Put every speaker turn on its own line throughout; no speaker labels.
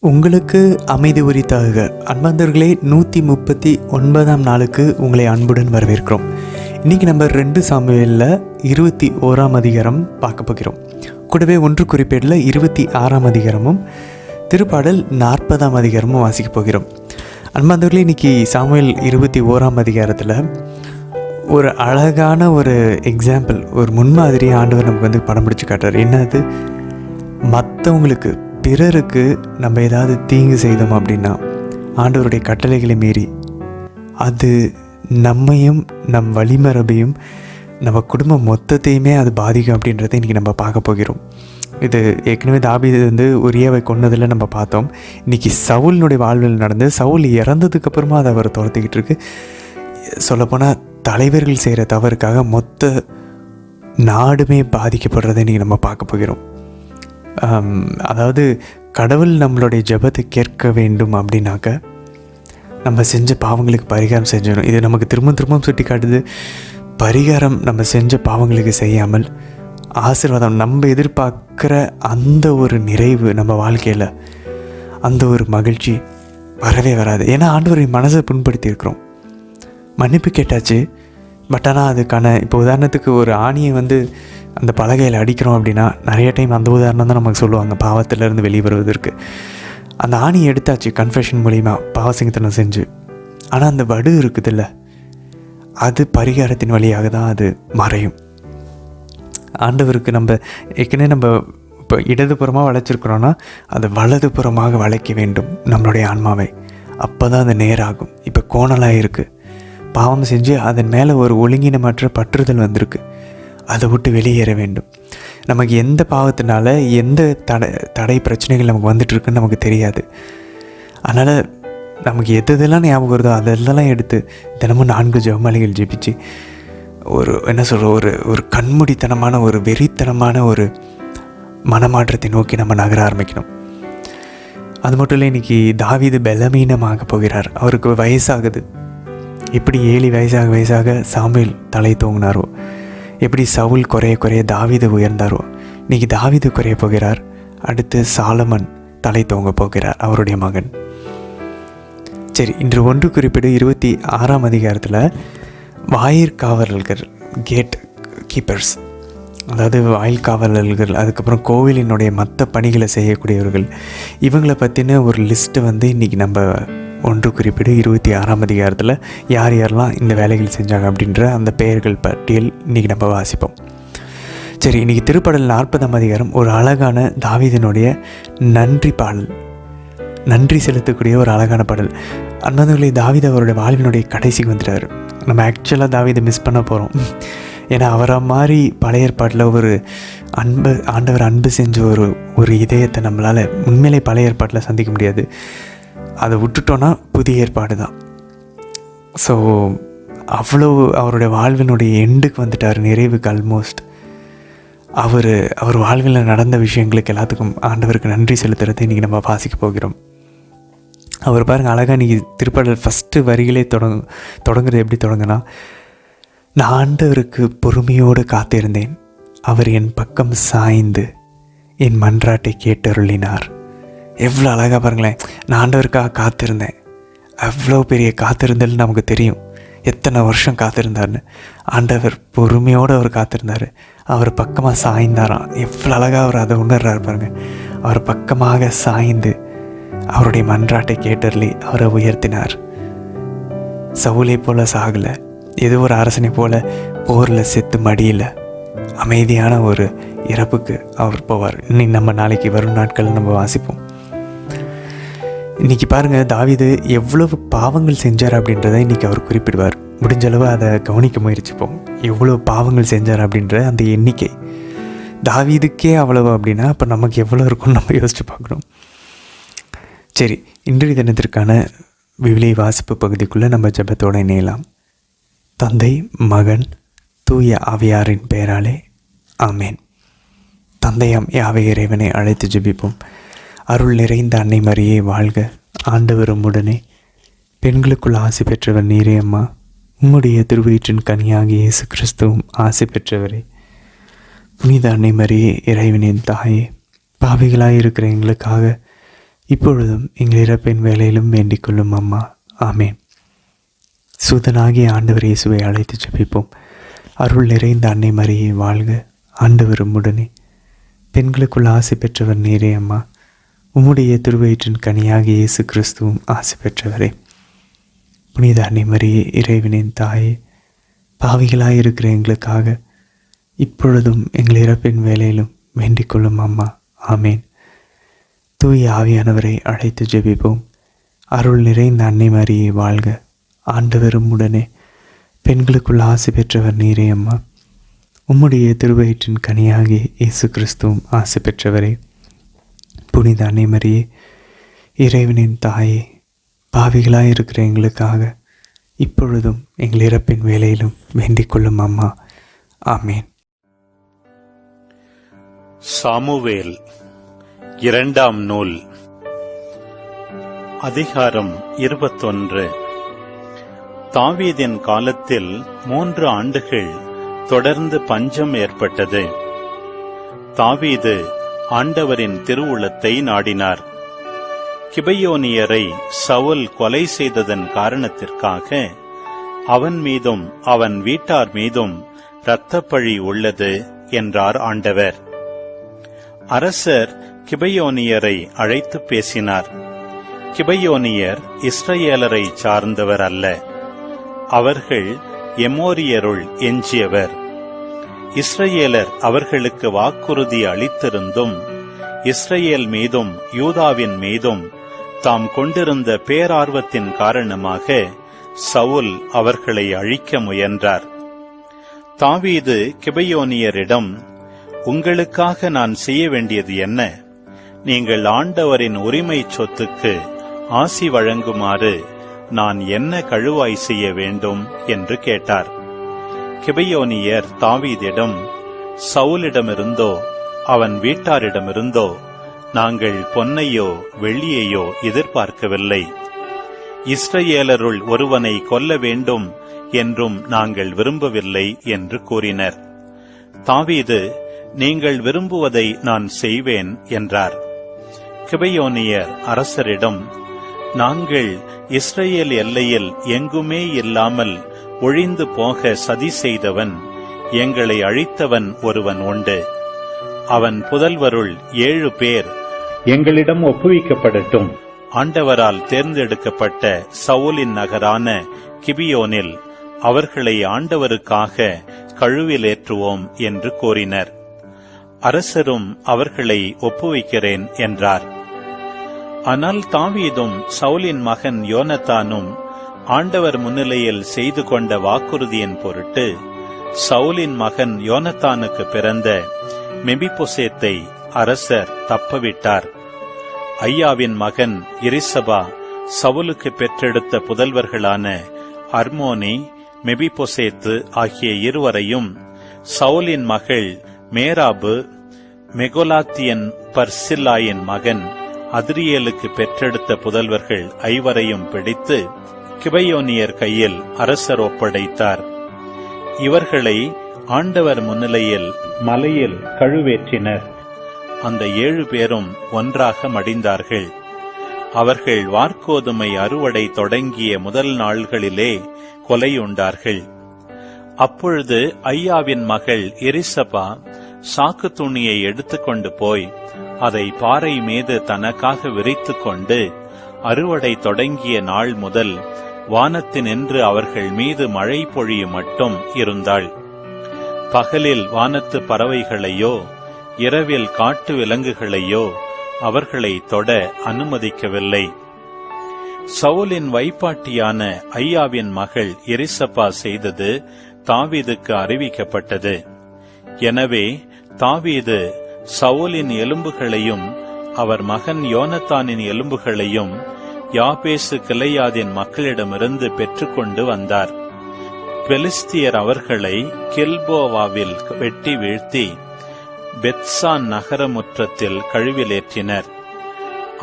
உங்களுக்கு அமைதி உரித்தாக அன்பாந்தர்களே, 139ஆம் நாளுக்கு உங்களை அன்புடன் வரவேற்கிறோம். இன்றைக்கி நம்ம 2 சாமுவேலில் 21ஆம் அதிகாரம் பார்க்க போகிறோம். கூடவே 1 குறிப்பேடில் 26ஆம் அதிகாரமும் திருப்பாடல் 40ஆம் அதிகாரமும் வாசிக்க போகிறோம். அன்பாந்தர்களே, இன்றைக்கி சாமுவேல் 21ஆம் அதிகாரத்தில் ஒரு அழகான ஒரு எக்ஸாம்பிள், ஒரு முன்மாதிரி ஆண்டவர் நமக்கு படம் பிடிச்சி காட்டுறார். என்னது, மற்றவங்களுக்கு பிறருக்கு நம்ம ஏதாவது தீங்கு செய்தோம் அப்படின்னா ஆண்டவருடைய கட்டளைகளை மீறி அது நம்மையும் நம் வழிமரபையும் நம்ம குடும்பம் மொத்தத்தையுமே அது பாதிக்கும் அப்படின்றத இன்றைக்கி நம்ம பார்க்க போகிறோம். இது ஏற்கனவே தாவீது உரியாவை கொன்னதில் நம்ம பார்த்தோம். இன்றைக்கி சவுலினுடைய வாழ்வில் நடந்து சவுல் இறந்ததுக்கப்புறமா அதை அவர் துரத்திக்கிட்டு இருக்கு. சொல்லப்போனால் தலைவர்கள் செய்கிற தவறுக்காக மொத்த நாடுமே பாதிக்கப்படுறதை இன்றைக்கி நம்ம பார்க்க போகிறோம். அதாவது கடவுள் நம்மளுடைய ஜெபத்தை கேட்க வேண்டும் அப்படின்னாக்க நம்ம செஞ்ச பாவங்களுக்கு பரிகாரம் செஞ்சிடணும். இது நமக்கு திரும்ப சுட்டி காட்டுது. பரிகாரம் நம்ம செஞ்ச பாவங்களுக்கு செய்யாமல் ஆசீர்வாதம் நம்ம எதிர்பார்க்குற அந்த ஒரு நிறைவு நம்ம வாழ்க்கையில் அந்த ஒரு மகிழ்ச்சி வரவே வராது. ஏன்னா ஆண்டவரின் மனசை புண்படுத்தி இருக்கிறோம். மன்னிப்பு கேட்டாச்சு, பட் ஆனால் அதுக்கான இப்போ உதாரணத்துக்கு ஒரு ஆணியை அந்த பலகையில் அடிக்கிறோம் அப்படின்னா நிறைய டைம் அந்த உதாரணம் தான் நமக்கு சொல்லுவாங்க பாவத்திலேருந்து வெளியே வருவதற்கு. அந்த ஆணியை எடுத்தாச்சு கன்ஃபெஷன் மூலிமா பாவசிங்கத்தனம் செஞ்சு, ஆனால் அந்த வடு இருக்குதுல்ல, அது பரிகாரத்தின் வழியாக தான் அது மறையும். ஆண்டவருக்கு நம்ம ஏற்கனவே நம்ம இப்போ இடதுபுறமாக வளைச்சிருக்கிறோன்னா அதை வலதுபுறமாக வளைக்க வேண்டும் நம்மளுடைய ஆன்மாவை. அப்போ தான் அது நேராகும். இப்போ கோணலாக இருக்குது, பாவம் செஞ்சு அதன் மேலே ஒரு ஒழுங்கினமற்ற பற்றுதல் வந்திருக்கு, அதை விட்டு வெளியேற வேண்டும். நமக்கு எந்த பாவத்தினால எந்த தடை பிரச்சனைகள் நமக்கு வந்துட்டுருக்குன்னு நமக்கு தெரியாது. அதனால் நமக்கு எதெல்லாம் ஞாபகம் வருதோ அதெல்லாம் எடுத்து தினமும் 4 ஜெபமாலைகள் ஜெபிச்சு ஒரு ஒரு கண்மூடித்தனமான ஒரு வெறித்தனமான ஒரு மனமாற்றத்தை நோக்கி நம்ம நகர ஆரம்பிக்கணும். அது மட்டும் இல்லை, இன்றைக்கி தாவீது பலவீனமாக போகிறார். அவருக்கு வயசாகுது. எப்படி ஏலி வயசாக சாமுவேல் தலை தூங்கினாரோ, எப்படி சவுல் குறைய தாவீது உயர்ந்தாரோ, இன்றைக்கி தாவீது குறைய போகிறார். அடுத்து சாலமன் தலை தூங்க போகிறார், அவருடைய மகன். சரி, இன்று 1 குறிப்பீடு 26ஆம் அதிகாரத்தில் வாயிற்காவலர்கள், கேட் கீப்பர்ஸ், அதாவது வாயில் காவலர்கள், அதுக்கப்புறம் கோவிலினுடைய மற்ற பணிகளை செய்யக்கூடியவர்கள், இவங்களை பற்றின ஒரு லிஸ்ட்டு இன்றைக்கி நம்ம 1 குறிப்பீடு 26ஆம் அதிகாரத்தில் யார் யாரெல்லாம் இந்த வேலைகள் செஞ்சாங்க அப்படின்ற அந்த பெயர்கள் பட்டியல் இன்றைக்கி நம்ம வாசிப்போம். சரி, இன்றைக்கி திருப்பாடல் 40ஆம் அதிகாரம் ஒரு அழகான தாவீதினுடைய நன்றி பாடல், நன்றி செலுத்தக்கூடிய ஒரு அழகான பாடல். அன்பானவர்களே, தாவீது அவருடைய வாழ்வினுடைய கடைசிக்கு வந்துட்டார். நம்ம ஆக்சுவலாக தாவீதை மிஸ் பண்ண போகிறோம். ஏன்னா அவரை மாதிரி பழைய ஏற்பாட்டில் ஒரு ஆண்டவர் அன்பு செஞ்ச ஒரு இதயத்தை நம்மளால் உண்மையிலே பழைய ஏற்பாட்டில் சந்திக்க முடியாது. அதை விட்டுட்டோன்னா புதிய ஏற்பாடு தான். ஸோ அவ்வளோ அவருடைய வாழ்வினுடைய எண்டுக்கு வந்துட்டார், நிறைவுக்கு ஆல்மோஸ்ட். அவர் வாழ்வில் நடந்த விஷயங்களுக்கு எல்லாத்துக்கும் ஆண்டவருக்கு நன்றி செலுத்துறதை இன்றைக்கி நம்ம வாசிக்க போகிறோம். அவர் பாருங்கள், அழகாக இன்றைக்கி திருப்பாடல் ஃபஸ்ட்டு வரிகளே தொடங்குறது எப்படி தொடங்குனா, நான் ஆண்டவருக்கு பொறுமையோடு காத்திருந்தேன், அவர் என் பக்கம் சாய்ந்து என் மன்றாட்டை கேட்டருளினார். எவ்வளோ அழகாக பாருங்களேன், நான் ஆண்டவருக்காக காத்திருந்தேன். அவ்வளோ பெரிய காத்திருந்தல் நமக்கு தெரியும், எத்தனை வருஷம் காத்திருந்தார்னு. ஆண்டவர் பொறுமையோடு அவர் காத்திருந்தார், அவர் பக்கமாக சாய்ந்தாராம். எவ்வளோ அழகாக அவர் அதை உணர்றார் பாருங்கள். அவர் பக்கமாக சாய்ந்து அவருடைய மன்றாட்டை கேட்டருளி அவரை உயர்த்தினார். சவுலை போல சாகலை, ஏதோ ஒரு அரசனை போல போரில் செத்து மடியில் அமைதியான ஒரு இறப்புக்கு அவர் போவார். இன்னைக்கு நம்ம நாளைக்கு வரும் நாட்கள் நம்ம வாசிப்போம். இன்றைக்கி பாருங்கள், தாவீது எவ்வளவு பாவங்கள் செஞ்சார் அப்படின்றத இன்றைக்கி அவர் குறிப்பிடுவார். முடிஞ்ச அளவு அதை கவனிக்க முயற்சிப்போம். எவ்வளோ பாவங்கள் செஞ்சார் அப்படின்ற அந்த எண்ணிக்கை தாவீதுக்கே அவ்வளவு அப்படின்னா அப்போ நமக்கு எவ்வளோ இருக்கும்னு நம்ம யோசித்து பார்க்கணும். சரி, இன்றைய தினத்திற்கான விவிலிய வாசிப்பு பகுதிக்குள்ளே நம்ம ஜெபத்தோடு இணையலாம். தந்தை, மகன், தூய ஆவியாரின் பெயராலே ஆமேன். தந்தையாம் யாவை இறைவனை அழைத்து ஜெபிப்போம். அருள் நிறைந்த அன்னை மரியே வாழ்க, ஆண்டவரும் உடனே, பெண்களுக்குள் ஆசி பெற்றவர் நீரே அம்மா, உம்முடைய திருவயிற்றின் கனியாகிய இயேசு கிறிஸ்துவும் ஆசி பெற்றவரே. புனித அன்னை மரியே இறைவனின் தாயே, பாவிகளாக இருக்கிற எங்களுக்காக இப்பொழுதும் எங்கள் இறப்பின் வேலையிலும் வேண்டிக் கொள்ளும் அம்மா. ஆமேன். சூதனாகிய ஆண்டவர் இயேசுவை அழைத்து ஜெபிப்போம். அருள் நிறைந்த அன்னை மரியே வாழ்க. ஆண்டவரும் உடனே பெண்களுக்குள் ஆசி பெற்றவர் நீரே அம்மா. உம்முடைய திருவயிற்றின் கனியாகிய இயேசு கிறிஸ்துவும் ஆசி பெற்றவரே. புனித அன்னை மரியே, இறைவனின் தாயே, பாவிகளாயிருக்கிற எங்களுக்காக இப்பொழுதும் எங்கள் இறப்பின் வேலையிலும் வேண்டிக் கொள்ளும் அம்மா. ஆமேன். தூய ஆவியானவரை அழைத்து ஜெபிப்போம். அருள் நிறைந்த அன்னை மரியே வாழ்க. ஆண்டவரும் உடனே பெண்களுக்குள் ஆசி பெற்றவர் நீரே அம்மா. உம்முடைய திருவயிற்றின் கனியாகிய இயேசு கிறிஸ்துவும் ஆசி பெற்றவரே. புனித அன்னை மரியே, இறைவனின் தாயே, பாவிகளாயிருக்கிற எங்களுக்காக இப்பொழுதும் எங்கள் இறப்பின் வேலையிலும் வேண்டிக் கொள்ளும் அம்மா. ஆமேன்.
சாமுவேல் இரண்டாம் நூல், அதிகாரம் 21. தாவீதின் காலத்தில் 3 ஆண்டுகள் தொடர்ந்து பஞ்சம் ஏற்பட்டது. தாவீது ஆண்டவரின் திருவுளத்தை நாடினார். கிபையோனியரை சவுல் கொலை செய்ததன் காரணத்திற்காக அவன் மீதும் அவன் வீட்டார் மீதும் இரத்தப்பழி உள்ளது என்றார் ஆண்டவர். அரசர் கிபையோனியரை அழைத்து பேசினார். கிபையோனியர் இஸ்ரவேலரை சார்ந்தவர் அல்ல. அவர்கள் எமோரியருள் எஞ்சியவர். இஸ்ரவேலர் அவர்களுக்கு வாக்குறுதி அளித்திருந்தும் இஸ்ரவேல் மீதும் யூதாவின் மீதும் தாம் கொண்டிருந்த பேரார்வத்தின் காரணமாக சவுல் அவர்களை அழிக்க முயன்றார். தாவீது கிபையோனியரிடம், உங்களுக்காக நான் செய்ய வேண்டியது என்ன? நீங்கள் ஆண்டவரின் உரிமை சொத்துக்கு ஆசி வழங்குமாறு நான் என்ன கழுவாய் செய்ய வேண்டும் என்று கேட்டார். கிபையோனியர் தாவீதிடம், சவுலிடமிருந்தோ அவன் வீட்டாரிடமிருந்தோ நாங்கள் பொன்னையோ வெள்ளியையோ எதிர்பார்க்கவில்லை. இஸ்ரவேலருள் ஒருவனை கொல்ல வேண்டும் என்றும் நாங்கள் விரும்பவில்லை என்று கூறினர். தாவீது, நீங்கள் விரும்புவதை நான் செய்வேன் என்றார். கிபையோனியர் அரசரிடம், நாங்கள் இஸ்ரவேல் எல்லையில் எங்குமே இல்லாமல் ஒழிந்து போக சதி செய்தவன், எங்களை அழித்தவன் ஒருவன் உண்டு. அவன் புதல்வருள் 7 பேர் எங்களிடம் ஒப்புவிக்கப்படட்டும். ஆண்டவரால் தேர்ந்தெடுக்கப்பட்ட சவுலின் நகரான கிபியோனில் அவர்களை ஆண்டவருக்காக கழுவிலேற்றுவோம் என்று கூறினர். அரசரும் அவர்களை ஒப்புவிக்கிறேன் என்றார். ஆனால் தாவீதும் சவுலின் மகன் யோனத்தானும் ஆண்டவர் முன்னிலையில் செய்து கொண்ட வாக்குறுதியின் பொருட்டு சவுலின் மகன் யோனத்தானுக்கு பிறந்த மெபிபோசேத்தை அரசர் தப்பவிட்டார். ஐயாவின் மகன் எரிசபா சவுலுக்கு பெற்றெடுத்த புதல்வர்களான அர்மோனி, மெபிபோசேத்து ஆகிய இருவரையும் சவுலின் மகள் மேராபு, மெகோலாத்தியன் பர்சில்லாயின் மகன் அதிரியேலுக்கு பெற்றெடுத்த புதல்வர்கள் 5 பிடித்து கிபையோனியர் கையில் அரசர் ஒப்படைத்தார். இவர்களை ஆண்டவர் முன்னிலையில் மலையில் கழுவேற்றினர். அந்த 7 பேரும் ஒன்றாக மடிந்தார்கள். அவர்கள் வார்கோதுமை அறுவடை தொடங்கிய முதல் நாள்களிலே கொலையுண்டார்கள். அப்பொழுது ஐயாவின் மகள் எரிசபா சாக்கு துணியை எடுத்துக்கொண்டு போய் அதை பாறை மீது தனக்காக விரித்துக் கொண்டு அறுவடை தொடங்கிய நாள் முதல் வானத்தினின்று அவர்கள் மீது மழை பொழியும் மட்டும் இருந்தாள். பகலில் வானத்து பறவைகளையோ இரவில் காட்டு விலங்குகளையோ அவர்களை தொட அனுமதிக்கவில்லை. சவுலின் வைப்பாட்டியான ஐயாவின் மகள் எரிசபா செய்தது தாவீதுக்கு அறிவிக்கப்பட்டது. எனவே தாவீது சவுலின் எலும்புகளையும் அவர் மகன் யோனத்தானின் எலும்புகளையும் யாபேசு கிளையாதின் மக்களிடமிருந்து பெற்றுக்கொண்டு வந்தார். பெலிஸ்தியர் அவர்களை கில்போவாவில் வெட்டி வீழ்த்தி பெத்சான் நகர முற்றத்தில் கழுவிலேற்றினர்.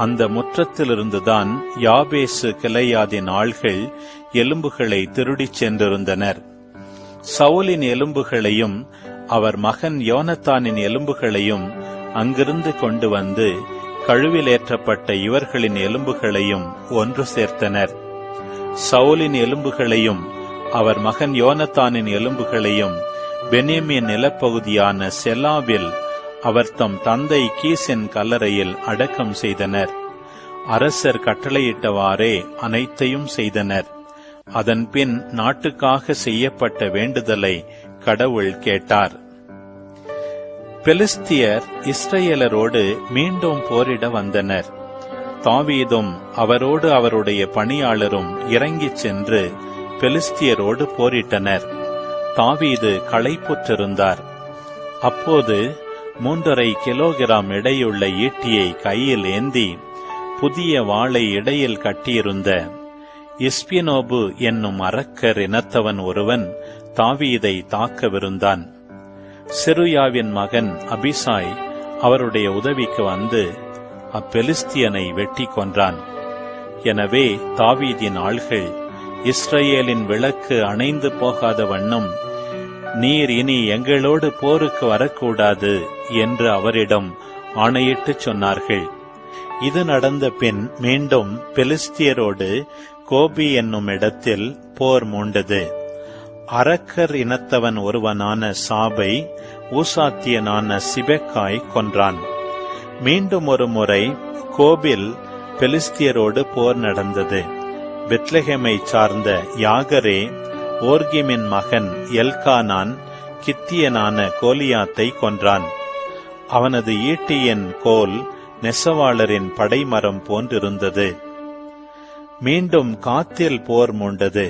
அந்த முற்றத்திலிருந்துதான் யாபேசு கிளையாதின் ஆள்கள் எலும்புகளை திருடிச் சென்றிருந்தனர். சவுலின் எலும்புகளையும் அவர் மகன் யோனத்தானின் எலும்புகளையும் அங்கிருந்து கொண்டு வந்து கழுவிலேற்றப்பட்ட இவர்களின் எலும்புகளையும் ஒன்று சேர்த்தனர். சவுலின் எலும்புகளையும் அவர் மகன் யோனத்தானின் எலும்புகளையும் பென்யமீன் நிலப்பகுதியான செலாவில் அவர் தம் தந்தை கீசின் கல்லறையில் அடக்கம் செய்தனர். அரசர் கட்டளையிட்டவாறே அனைத்தையும் செய்தனர். அதன்பின் நாட்டுக்காக செய்யப்பட்ட வேண்டுதலை கடவுள் கேட்டார். பெலிஸ்தியர் இஸ்ரேலரோடு மீண்டும் போரிட வந்தனர். தாவீதும் அவரோடு அவருடைய பணியாளரும் இறங்கிச் சென்று பெலிஸ்தியரோடு போரிட்டனர். தாவீது களைப்புற்றிருந்தார். அப்போது 3.5 கிலோகிராம் எடையுள்ள ஈட்டியை கையில் ஏந்தி புதிய வாளை இடையில் கட்டியிருந்த இஸ்பினோபு என்னும் அரக்கர் இனத்தவன் ஒருவன் தாவீதை தாக்கவிருந்தான். செருயாவின் மகன் அபிசாய் அவருடைய உதவிக்கு வந்து அப்பெலிஸ்தியனை வெட்டி கொன்றான். எனவே தாவீதின் ஆள்கள், இஸ்ரேலின் விளக்கு அணைந்து போகாத வண்ணம் நீர் இனி எங்களோடு போருக்கு வரக்கூடாது என்று அவரிடம் ஆணையிட்டு சொன்னார்கள். இது நடந்த பின் மீண்டும் பெலிஸ்தியரோடு கோபி என்னும் இடத்தில் போர் மூண்டது. அரக்கர் இனத்தவன் ஒருவனான சாபை ஊசாத்தியனான சிபெக்காய் கொன்றான். மீண்டும் ஒரு முறை கோபில் பெலிஸ்தியரோடு போர் நடந்தது. பெத்லெஹேமை சார்ந்த யாகரே ஓர்கிமின் மகன் எல்கானான் கித்தியனான கோலியாத்தை கொன்றான். அவனது ஈட்டியின் கோல் நெசவாளரின் படைமரம் போன்றிருந்தது. மீண்டும் காத்தில் போர் மூண்டது.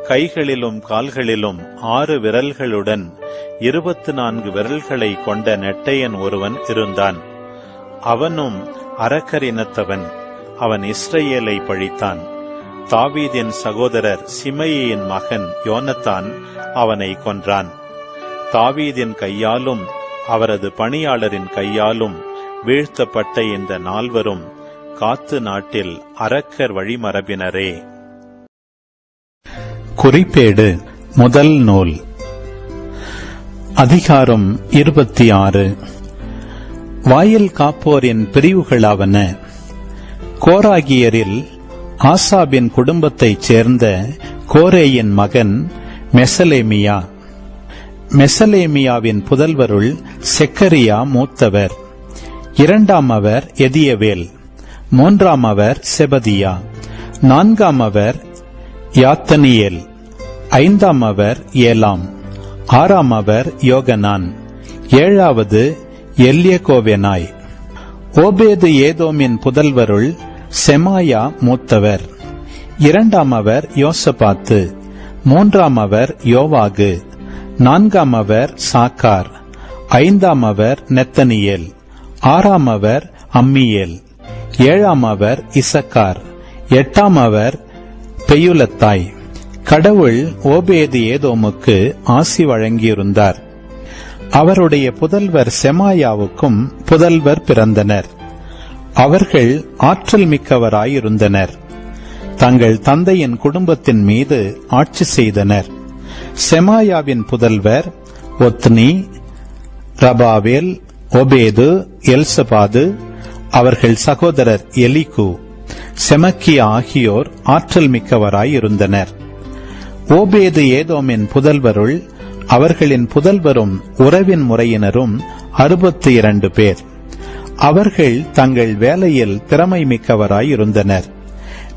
கைகளிலும் கால்களிலும் 6 விரல்களுடன் 24 விரல்களை கொண்ட நெட்டையன் ஒருவன் இருந்தான். அவனும் அரக்கரினத்தவன். அவன் இஸ்ரேலை பழித்தான். தாவீதின் சகோதரர் சிமையின் மகன் யோனத்தான் அவனை கொன்றான். தாவீதின் கையாலும் அவரது பணியாளரின் கையாலும் வீழ்த்தப்பட்ட இந்த 4வரும் காத்து நாட்டில் அரக்கர் வழிமரபினரே. குறிப்பேடு முதல் நூல் அதிகாரம் 26. வாயில் காப்போரின் பிரிவுகளாவன. கோராகியரில் ஆசாபின் குடும்பத்தைச் சேர்ந்த கோரேயின் மகன் மெசலேமியா. மெசலேமியாவின் புதல்வருள் செக்கரியா மூத்தவர். 2ஆமவர் எதியவேல். 3ஆமவர் செபதியா. 4ஆமவர் யாத்தனியேல். 5ஆமவர் ஏலாம். 6ஆமவர் யோகனான். 7வது எல்யகோவெனாய். ஓபேது ஏதோமின் புதல்வருள் செமாயா மூத்தவர். 2ஆமவர் யோசபாத்து. 3ஆமவர் யோவாகு. 4ஆமவர் சாக்கார். 5ஆமவர் நெத்தனியேல். 6ஆமவர் அம்மியேல். 7ஆமவர் இசக்கார். 8ஆமவர் பெயுலத்தாய். கடவுள் ஓபேது ஏதோமுக்கு ஆசி வழங்கியிருந்தார். அவருடைய புதல்வர் செமாயாவுக்கும் புதல்வர் பிறந்தனர். அவர்கள் ஆற்றல் மிக்கவராயிருந்தனர். தங்கள் தந்தையின் குடும்பத்தின் மீது ஆட்சி செய்தனர். செமாயாவின் புதல்வர் ஒத்னி, ரபாவேல், ஒபேது, எல்சபாது. அவர்கள் சகோதரர் எலிகு, செமக்கியா ஆகியோர் ஆற்றல் மிக்கவராயிருந்தனர். ஓபேது ஏதோமின் புதல்வருள் அவர்களின் புதல்வரும் உறவின் முறையினரும் 62 பேர். அவர்கள் தங்கள் வேலையில் திறமை மிக்கவராயிருந்தனர்.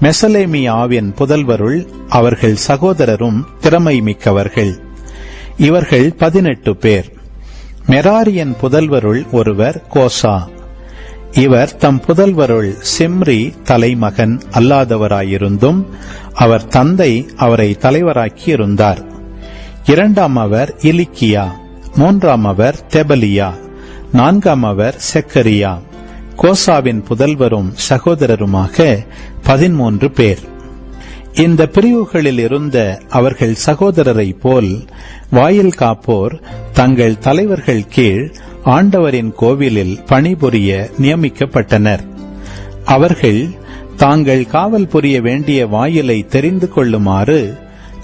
மெசலேமியாவின் புதல்வருள் அவர்கள் சகோதரரும் திறமை மிக்கவர்கள். இவர்கள் 18 பேர். மெராரியின் புதல்வருள் ஒருவர் கோசா. இவர் தம் புதல்வருள் சிம்ரி தலைமகன் அல்லாதவராயிருந்தும் அவர் தந்தை அவரை தலைவராக்கியிருந்தார். 2ஆமவர் இலிக்கியா. 3ஆமவர் தெபலியா. 4ஆமவர் செக்கரியா. கோசாவின் புதல்வரும் சகோதரருமாக 13 பேர். இந்த பிரிவுகளில் இருந்த அவர்கள் சகோதரரை போல் வாயில் காப்போர் தங்கள் தலைவர்கள் கீழ் ஆண்டவரின் கோவிலில் பணிபுரிய நியமிக்கப்பட்டனர். அவர்கள் தாங்கள் காவல் புரிய வேண்டிய வாயிலை தெரிந்து கொள்ளுமாறு